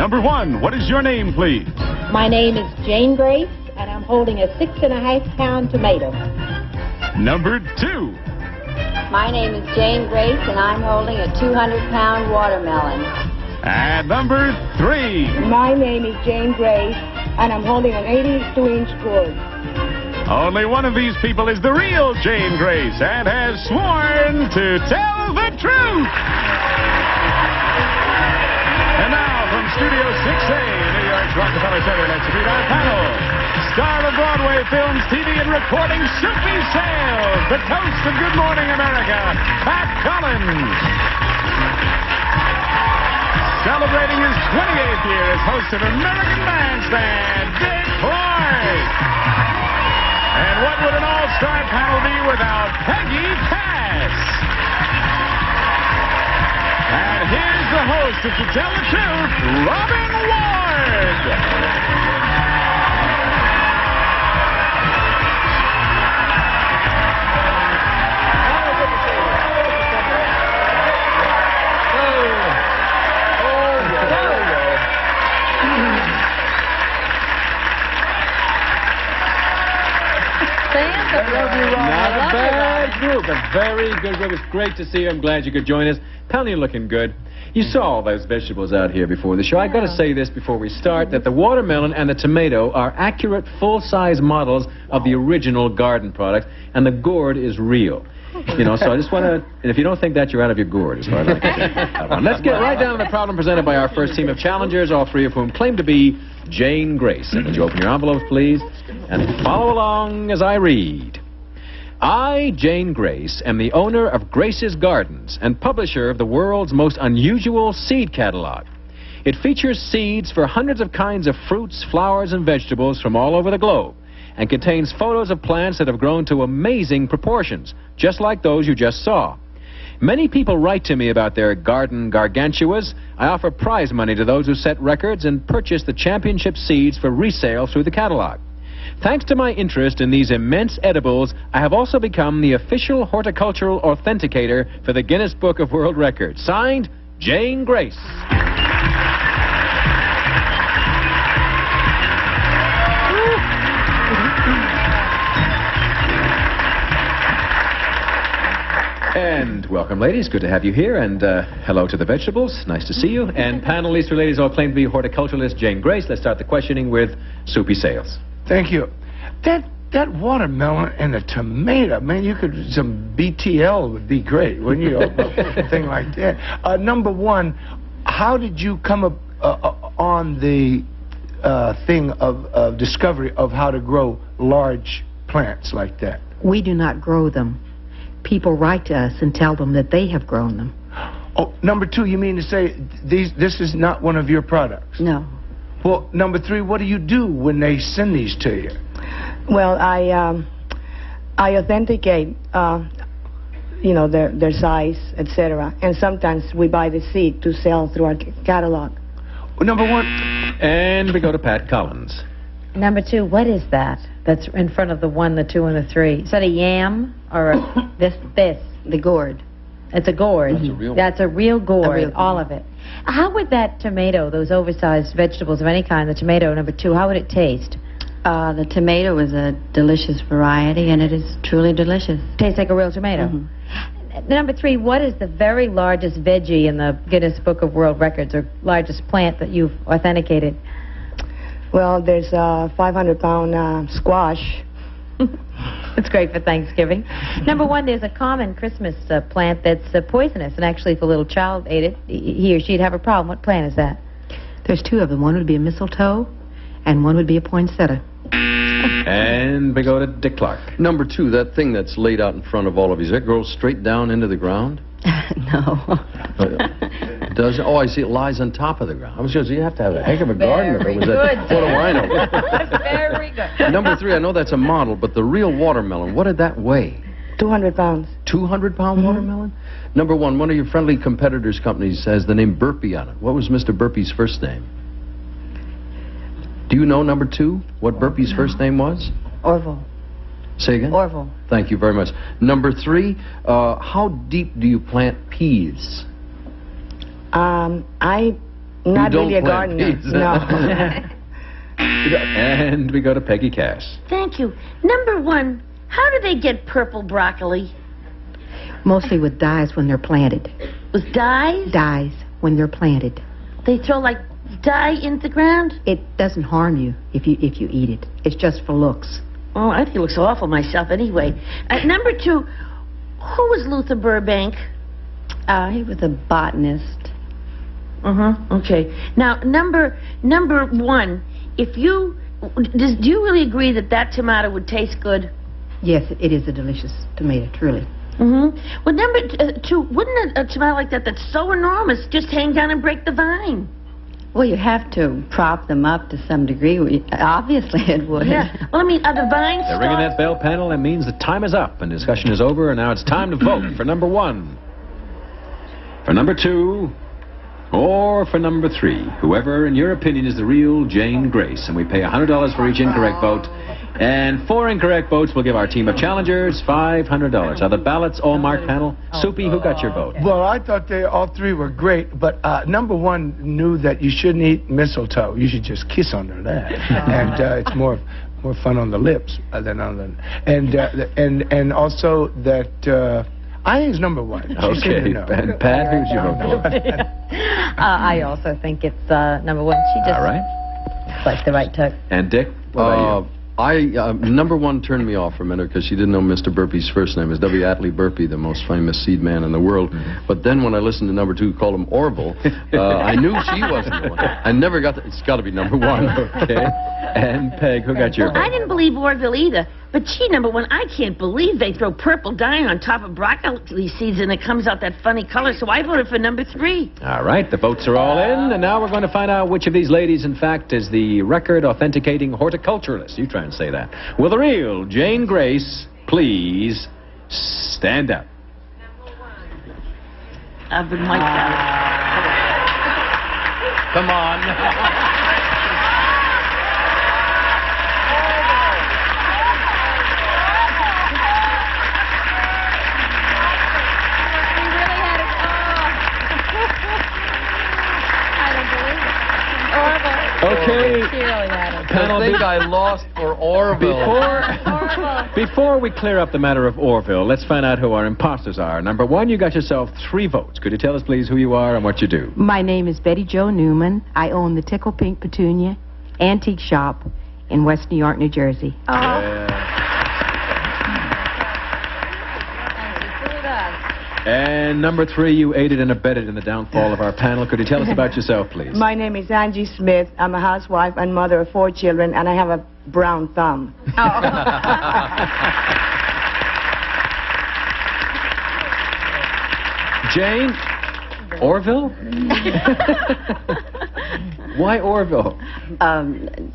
Number 1, what is your name, please? My name is Jane Grace, and I'm holding a 6.5-pound tomato. Number 2. My name is Jane Grace, and I'm holding a 200-pound watermelon. And number 3. My name is Jane Grace, and I'm holding an 82-inch gourd. Only one of these people is the real Jane Grace and has sworn to tell the truth. And now, from Studio 6A in New York's Rockefeller Center, let's meet our panel. Star of Broadway films, TV, and recording, Soupy Sales, the toast of Good Morning America, Pat Collins. Celebrating his 28th year as host of American Bandstand, Dick Floyd. And what would an all-star panel be without Peggy Cass? And here's the host of To Tell the Truth, Robin Ward. Not a bad group, a very good group. It's great to see you. I'm glad you could join us. Pally, you're looking good. You saw all those vegetables out here before the show. I got to say this before we start, that the watermelon and the tomato are accurate full-size models of the original garden product, and the gourd is real. You know, so I just want to, and if you don't think that, you're out of your gourd, as far as I can. Let's get right down to the problem presented by our first team of challengers, all three of whom claim to be Jane Grace. And would you open your envelopes, please, and follow along as I read. I, Jane Grace, am the owner of Grace's Gardens and publisher of the world's most unusual seed catalog. It features seeds for hundreds of kinds of fruits, flowers, and vegetables from all over the globe, and contains photos of plants that have grown to amazing proportions, just like those you just saw. Many people write to me about their garden gargantuas. I offer prize money to those who set records and purchase the championship seeds for resale through the catalog. Thanks to my interest in these immense edibles, I have also become the official horticultural authenticator for the Guinness Book of World Records. Signed, Jane Grace. And welcome, ladies. Good to have you here. And hello to the vegetables. Nice to see you. And panelists or ladies all claim to be horticulturalist Jane Grace. Let's start the questioning with Soupy Sales. Thank you. That watermelon and the tomato, man, you could, some BTL would be great, wouldn't you? A thing like that. Number 1, how did you come up on the thing of discovery of how to grow large plants like that? We do not grow them. People write to us and tell them that they have grown them. Oh, number 2, you mean to say this is not one of your products? No. Well, number 3, what do you do when they send these to you? Well, I authenticate, you know, their size, etc. And sometimes we buy the seed to sell through our catalog. Well, number 1. And we go to Pat Collins. Number 2, what is that? That's in front of the 1, the 2, and the 3. Is that a yam or a this? The gourd. It's a gourd. That's a real one. That's a real gourd, all of it. How would that tomato, those oversized vegetables of any kind, the tomato, number 2, how would it taste? The tomato is a delicious variety, and it is truly delicious. Tastes like a real tomato. Number 3, what is the very largest veggie in the Guinness Book of World Records, or largest plant that you've authenticated? Well, there's a 500-pound squash. It's great for Thanksgiving. Number 1, there's a common Christmas plant that's poisonous, and actually if a little child ate it, he or she'd have a problem. What plant is that? There's 2 of them. One would be a mistletoe, and one would be a poinsettia. And we go to Dick Clark. Number 2, that thing that's laid out in front of all of you, that grows straight down into the ground? No. Does it? Oh, I see it lies on top of the ground. I was going to say, you have to have a heck of a garden if it was Very that. good. What do I know? Very good. Number 3, I know that's a model, but the real watermelon, what did that weigh? 200 pounds. 200-pound watermelon? Number 1, one of your friendly competitors' companies has the name Burpee on it. What was Mr. Burpee's first name? Do you know, number 2, what Burpee's first name was? Orville. Say again? Orville. Thank you very much. Number 3, how deep do you plant peas? I Not don't really a plant gardener. peas. No. And we go to Peggy Cass. Thank you. Number one, how do they get purple broccoli? Mostly with dyes when they're planted. With dyes? Dyes when they're planted. They throw like dye in the ground? It doesn't harm you if you eat it. It's just for looks. Oh, I think it looks awful myself anyway. Number two, who was Luther Burbank? He was a botanist. Okay. Now, number one, if you... do you really agree that that tomato would taste good? Yes, it is a delicious tomato, truly. Well, number two, wouldn't a tomato like that that's so enormous just hang down and break the vine? Well, you have to prop them up to some degree. Obviously, it would. Yeah. Well, I mean, are the vines... They're ringing that bell, panel. That means the time is up and discussion is over, and now it's time to vote for number one, for number two, or for number three. Whoever, in your opinion, is the real Jane Grace. And we pay $100 for each incorrect vote. And 4 incorrect votes will give our team of challengers $500. Are the ballots all marked, panel? Soupy, who got your vote? Well, I thought they all three were great, but number one knew that you shouldn't eat mistletoe. You should just kiss under that, and it's more fun on the lips than on the and also that I think it's number one. She Okay, said no. and Pat, who's your vote for? I also think it's number one. She just All right. likes the right tuck. And Dick, what about you? Number one turned me off for a minute because she didn't know Mr. Burpee's first name is W. Atlee Burpee, the most famous seed man in the world. But then when I listened to number two call him Orville, I knew she wasn't the one. I never got it's got to be number one. Okay. And Peg, who got your Well, vote? I didn't believe Orville either. But gee, number one, I can't believe they throw purple dye on top of broccoli seeds and it comes out that funny color, so I voted for number three. All right, the votes are all in, and now we're going to find out which of these ladies, in fact, is the record authenticating horticulturalist. You try and say that. Will the real Jane Grace please stand up? I've been like that. Come on. Okay. I think I lost for Orville. Before we clear up the matter of Orville, let's find out who our imposters are. Number one, you got yourself 3 votes. Could you tell us, please, who you are and what you do? My name is Betty Jo Newman. I own the Tickle Pink Petunia Antique Shop in West New York, New Jersey. And number 3, you aided and abetted in the downfall of our panel. Could you tell us about yourself, please? My name is Angie Smith. I'm a housewife and mother of 4 children, and I have a brown thumb. Jane? Orville? Why Orville?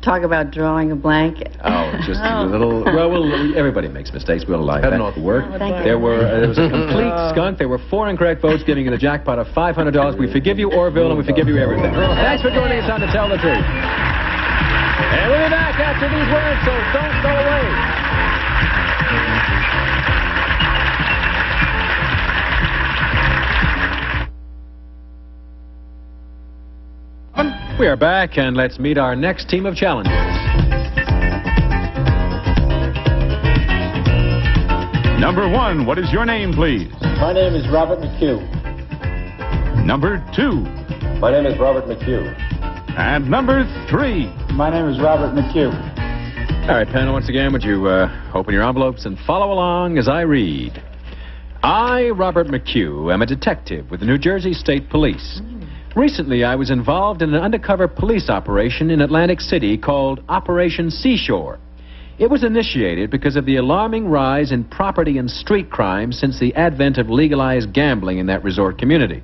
Talk about drawing a blanket. Oh, just a little... Well, everybody makes mistakes. We'll allow that not to work. Thank There was a complete skunk. There were 4 incorrect votes, giving you the jackpot of $500. We forgive you, Orville, and we forgive you everything. Thanks for joining us on To Tell the Truth. And we'll be back after these words, so don't go away. We are back, and let's meet our next team of challengers. Number 1, what is your name, please? My name is Robert McHugh. Number 2. My name is Robert McHugh. And number 3. My name is Robert McHugh. All right, panel, once again, would you open your envelopes and follow along as I read? I, Robert McHugh, am a detective with the New Jersey State Police. Recently, I was involved in an undercover police operation in Atlantic City called Operation Seashore. It was initiated because of the alarming rise in property and street crime since the advent of legalized gambling in that resort community.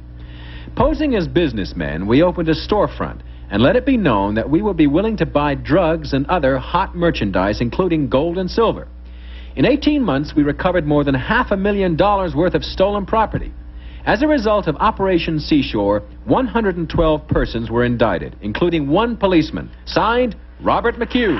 Posing as businessmen, we opened a storefront and let it be known that we would be willing to buy drugs and other hot merchandise, including gold and silver. In 18 months, we recovered more than $500,000 worth of stolen property. As a result of Operation Seashore, 112 persons were indicted, including 1 policeman. Signed, Robert McHugh.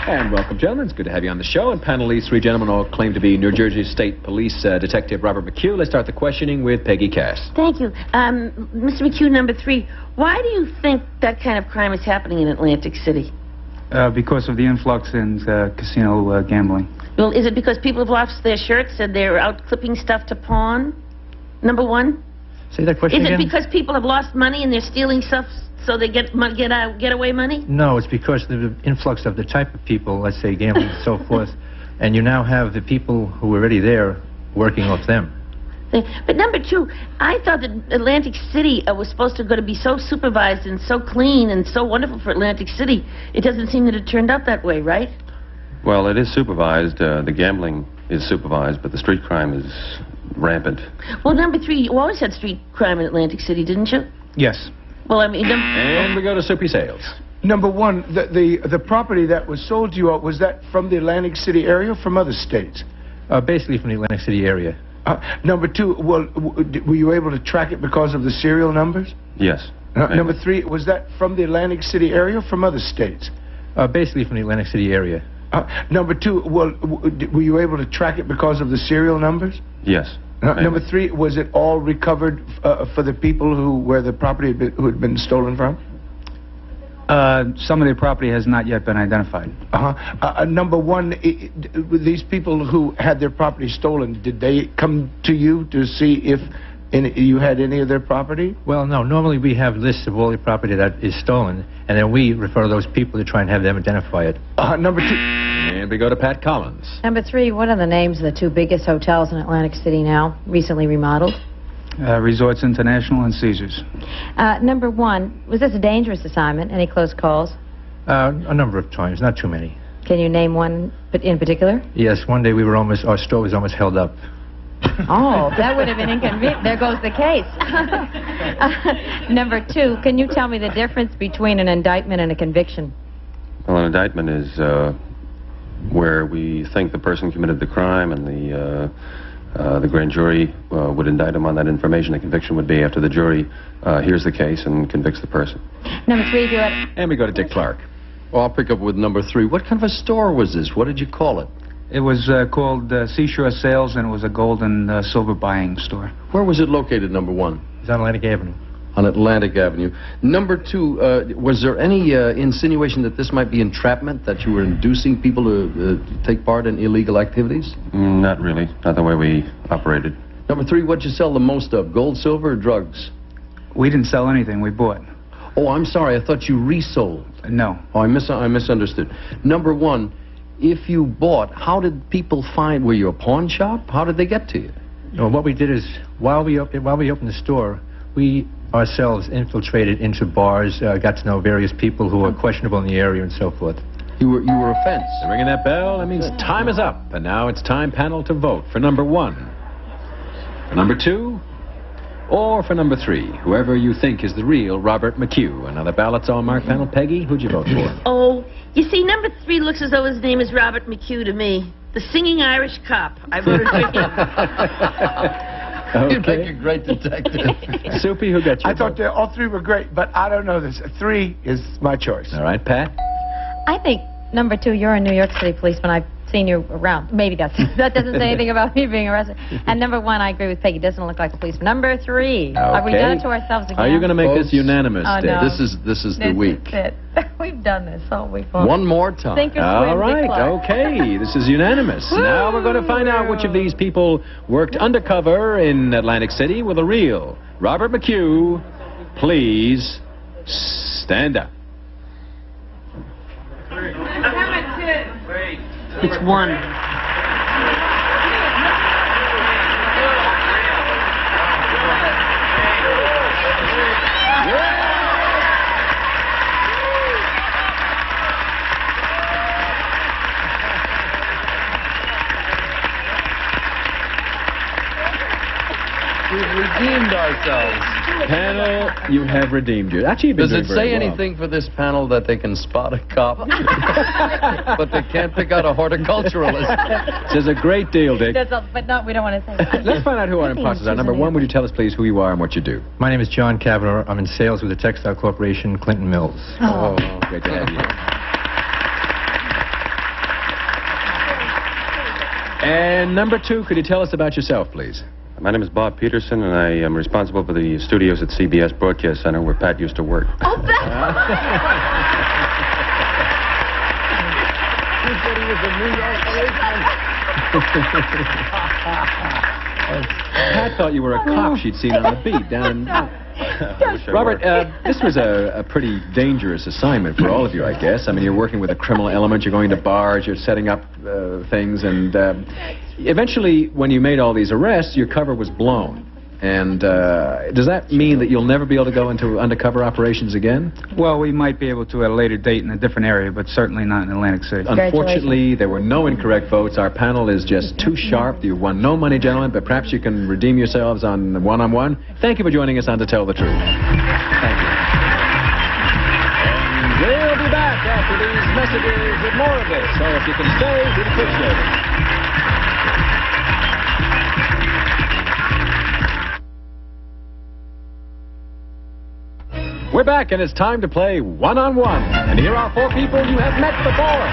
And welcome, gentlemen. It's good to have you on the show. And panel, these three gentlemen all claim to be New Jersey State Police Detective Robert McHugh. Let's start the questioning with Peggy Cass. Thank you. Mr. McHugh, number 3, why do you think that kind of crime is happening in Atlantic City? Because of the influx in casino gambling. Well, is it because people have lost their shirts and they're out clipping stuff to pawn? Number 1? Say that question again. Is it because people have lost money and they're stealing stuff so they get away money? No, it's because of the influx of the type of people, let's say gambling and so forth, and you now have the people who were already there working off them. But number 2, I thought that Atlantic City was supposed to be so supervised and so clean and so wonderful for Atlantic City. It doesn't seem that it turned out that way, right? Well, it is supervised. The gambling is supervised, but the street crime is rampant. Well, number 3, you always had street crime in Atlantic City, didn't you? Yes. Well, I mean... And we go to Soupy Sales. Number 1, the property that was sold to you, was that from the Atlantic City area or from other states? Basically from the Atlantic City area. Number 2, well, were you able to track it because of the serial numbers? Yes. Number 3, was that from the Atlantic City area or from other states? Basically from the Atlantic City area. Number 2, well, were you able to track it because of the serial numbers? Yes. Number 3, was it all recovered for the people where the property who had been stolen from? Some of the property has not yet been identified. Number 1, these people who had their property stolen, did they come to you to see if you had any of their property? Well, no. Normally we have lists of all the property that is stolen, and then we refer those people to try and have them identify it. Number 2. And we go to Pat Collins. Number 3, what are the names of the 2 biggest hotels in Atlantic City now, recently remodeled? Resorts International and Caesars. Number 1, was this a dangerous assignment? Any close calls? A number of times, not too many. Can you name one in particular? Yes, one day our store was almost held up. Oh, that would have been inconvenient. There goes the case. Number 2, can you tell me the difference between an indictment and a conviction? Well, an indictment is where we think the person committed the crime, and the grand jury would indict him on that information. A conviction would be after the jury hears the case and convicts the person. Number 3, do it. And we go to Dick Clark. Well, I'll pick up with number 3. What kind of a store was this? What did you call it? It was called Seashore Sales, and it was a gold and silver buying store. Where was it located, number 1? It's on Atlantic Avenue. On Atlantic Avenue. Number 2, was there any insinuation that this might be entrapment, that you were inducing people to take part in illegal activities? Not really. Not the way we operated. Number 3, what'd you sell the most of, gold, silver, or drugs? We didn't sell anything. We bought. Oh, I'm sorry. I thought you resold. No. Oh, I misunderstood. Number 1, if you bought, how did people find? Were you a pawn shop? How did they get to you? No, what we did is, while we opened the store, we ourselves infiltrated into bars, got to know various people who were questionable in the area and so forth. You were a fence. And ringing that bell, that means time is up. And now it's time, panel, to vote for number 1, for number 2, or for number 3, whoever you think is the real Robert McHugh. And now the ballot's all marked, panel. Peggy, who'd you vote for? Oh, you see, number 3 looks as though his name is Robert McHugh to me. The singing Irish cop. I voted for him. You make a great detective. Soupy, who got you? I thought all 3 were great, but I don't know this. 3 is my choice. All right, Pat? I think, number 2, you're a New York City policeman. I've seen you around. Maybe that doesn't say anything about me being arrested. And number 1, I agree with Peggy. Doesn't look like a policeman. Number 3, okay. Are we done it to ourselves again? Are you going to make this unanimous, Oh, Dick? no. This is the week. This is it. We've done this all week long. One more time. Sink or swim, All right, Dick Clark. okay. This is unanimous. Now we're going to find out which of these people worked undercover in Atlantic City with a real Robert McHugh. Please stand up. It's 1. We've redeemed ourselves. Panel, you have redeemed you. Actually, you've been Does it doing very say well. anything for this panel that they can spot a cop, but they can't pick out a horticulturalist? Says a great deal, Dick. But no, we don't want to say that. Let's find out who our imposters are. Number 1, would you tell us, please, who you are and what you do? My name is John Cavanaugh. I'm in sales with the Textile Corporation, Clinton Mills. Oh, great to have you. And number 2, could you tell us about yourself, please? My name is Bob Peterson, and I am responsible for the studios at CBS Broadcast Center, where Pat used to work. Oh, that's... He said he was a New York Pat thought you were a cop she'd seen on the beat down in... Robert, this was a pretty dangerous assignment for all of you, I guess. I mean, you're working with a criminal element, you're going to bars, you're setting up things, and eventually, when you made all these arrests, your cover was blown. And does that mean that you'll never be able to go into undercover operations again? Well, we might be able to at a later date in a different area, but certainly not in Atlantic City. Unfortunately, there were no incorrect votes. Our panel is just too sharp. You won no money, gentlemen, but perhaps you can redeem yourselves on one-on-one. Thank you for joining us on To Tell the Truth. Thank you. And we'll be back after these messages with more of this. So if you can stay, we'd appreciate it. We're back, and it's time to play one-on-one. And here are 4 people you have met before.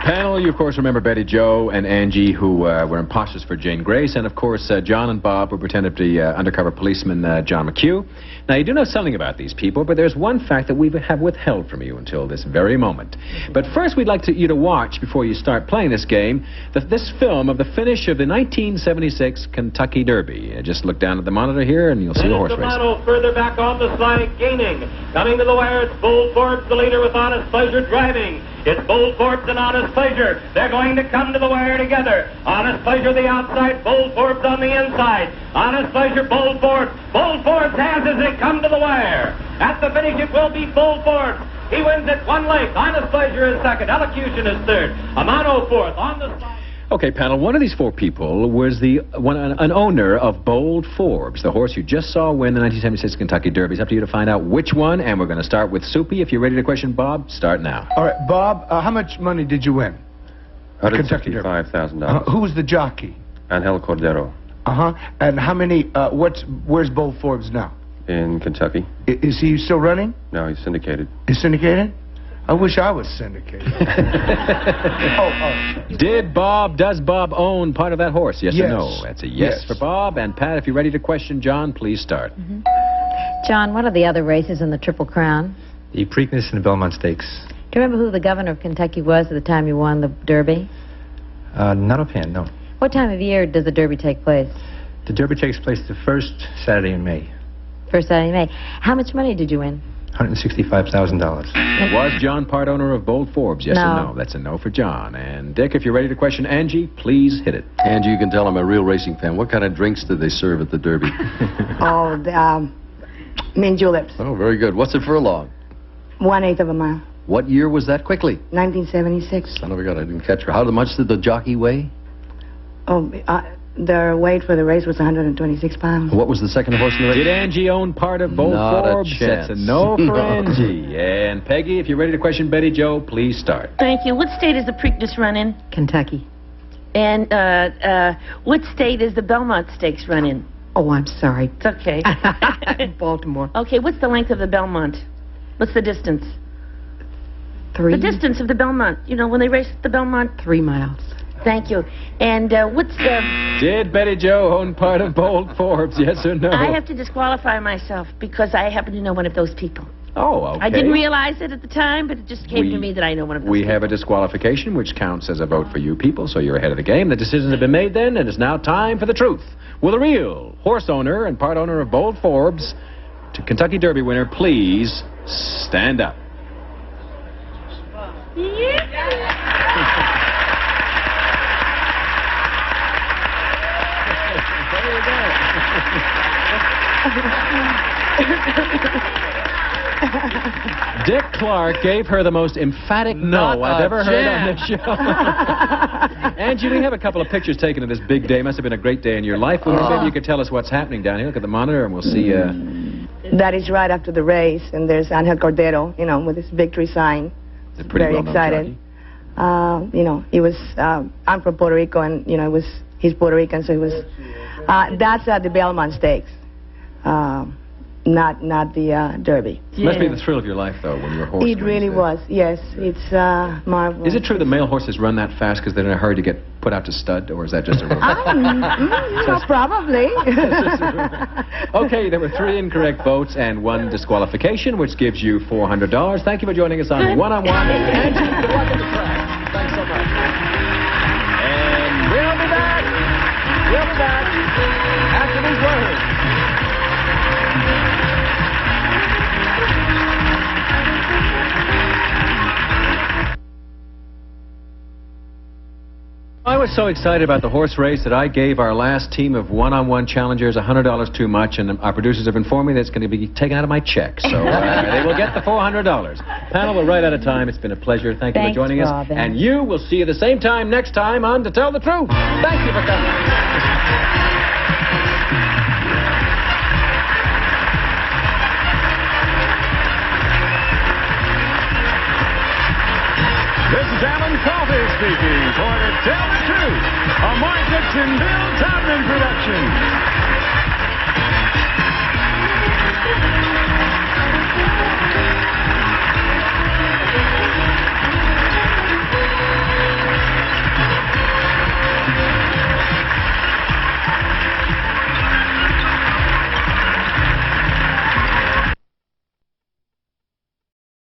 Panel, you of course remember Betty Jo and Angie, who were imposters for Jane Grace, and of course John and Bob, who pretended to be undercover policeman John McHugh. Now, you do know something about these people, but there's one fact that we have withheld from you until this very moment. But first, we'd like you to watch, before you start playing this game, this film of the finish of the 1976 Kentucky Derby. Just look down at the monitor here, and you'll see a horse race. Further back on the slide, gaining. Coming to the wire, it's Bold Forbes, the leader, with Honest Pleasure driving. It's Bold Forbes and Honest Pleasure. They're going to come to the wire together. Honest Pleasure the outside, Bold Forbes on the inside. Honest Pleasure, Bold Forbes. Bold Forbes has as they come to the wire. At the finish, it will be Bold Forbes. He wins at 1 length. Honest Pleasure is second. Elocution is third. Amano fourth. On the slide. Okay, panel, one of these 4 people was an owner of Bold Forbes, the horse you just saw win the 1976 Kentucky Derby. It's up to you to find out which one, and we're going to start with Soupy. If you're ready to question Bob, start now. All right, Bob, how much money did you win? $165,000. Who was the jockey? Angel Cordero. And how many, where's Bold Forbes now? In Kentucky. Is he still running? No, he's syndicated. He's syndicated? I wish I was syndicated. Does Bob own part of that horse? Yes, yes. or no? That's a yes for Bob. And Pat, if you're ready to question John, please start. John, what are the other races in the Triple Crown? The Preakness and the Belmont Stakes. Do you remember who the governor of Kentucky was at the time you won the Derby? Not offhand, no. What time of year does the Derby take place? The Derby takes place the first Saturday in May. First Saturday in May. How much money did you win? $165,000. Was John part owner of Bold Forbes? Yes or no? That's a no for John. And Dick, if you're ready to question Angie, please hit it. Angie, you can tell I'm a real racing fan. What kind of drinks do they serve at the Derby? Mint juleps. Oh, very good. What's it for a log? 1/8 of a mile. What year was that, quickly? 1976. Son of a gun, I didn't catch her. How much did the jockey weigh? The weight for the race was 126 pounds. What was the second horse in the race? Did Angie own part of Bold Forbes? That's a no for Angie. And Peggy, if you're ready to question Betty Jo, please start. Thank you. What state is the Preakness run in? Kentucky. And what state is the Belmont Stakes run in? Oh, I'm sorry. It's okay. Baltimore. Okay, what's the length of the Belmont? What's the distance? 3. The distance of the Belmont. You know, when they race the Belmont? 3 miles. Thank you. And what's the... Did Betty Jo own part of Bold Forbes, yes or no? I have to disqualify myself because I happen to know one of those people. Oh, okay. I didn't realize it at the time, but it just came to me that I know one of those people. We have a disqualification, which counts as a vote for you people, so you're ahead of the game. The decisions have been made then, and it's now time for the truth. Will the real horse owner and part owner of Bold Forbes, to Kentucky Derby winner, please stand up? Dick Clark gave her the most emphatic no I've ever heard on this show. Angie, we have a couple of pictures taken of this big day. Must have been a great day in your life. Maybe you could tell us what's happening down here. Look at the monitor and we'll see. That is right after the race, and there's Angel Cordero, you know, with his victory sign. It's pretty very excited. You know, he was. I'm from Puerto Rico, and you know, he's Puerto Rican, so he was. That's at the Belmont Stakes. not the Derby. Must be the thrill of your life, though, when you're a horse. It really was, yes. It's marvelous. Is it true that male horses run that fast because they're in a hurry to get put out to stud, or is that just a rumor? Probably. Okay, there were 3 incorrect votes and 1 disqualification, which gives you $400. Thank you for joining us on One-on-One. And good luck at the track. Thanks so much. And we'll be back. We'll be back after these words. I was so excited about the horse race that I gave our last team of one-on-one challengers $100 too much, and our producers have informed me that it's going to be taken out of my check, so they will get the $400. Panel, we're right out of time. It's been a pleasure. Thank you for joining us. And you will see you the same time next time on To Tell the Truth. Thank you for coming. This is Alan Coffey speaking for To Tell the Truth, a Mark Dixon, Bill Todman production.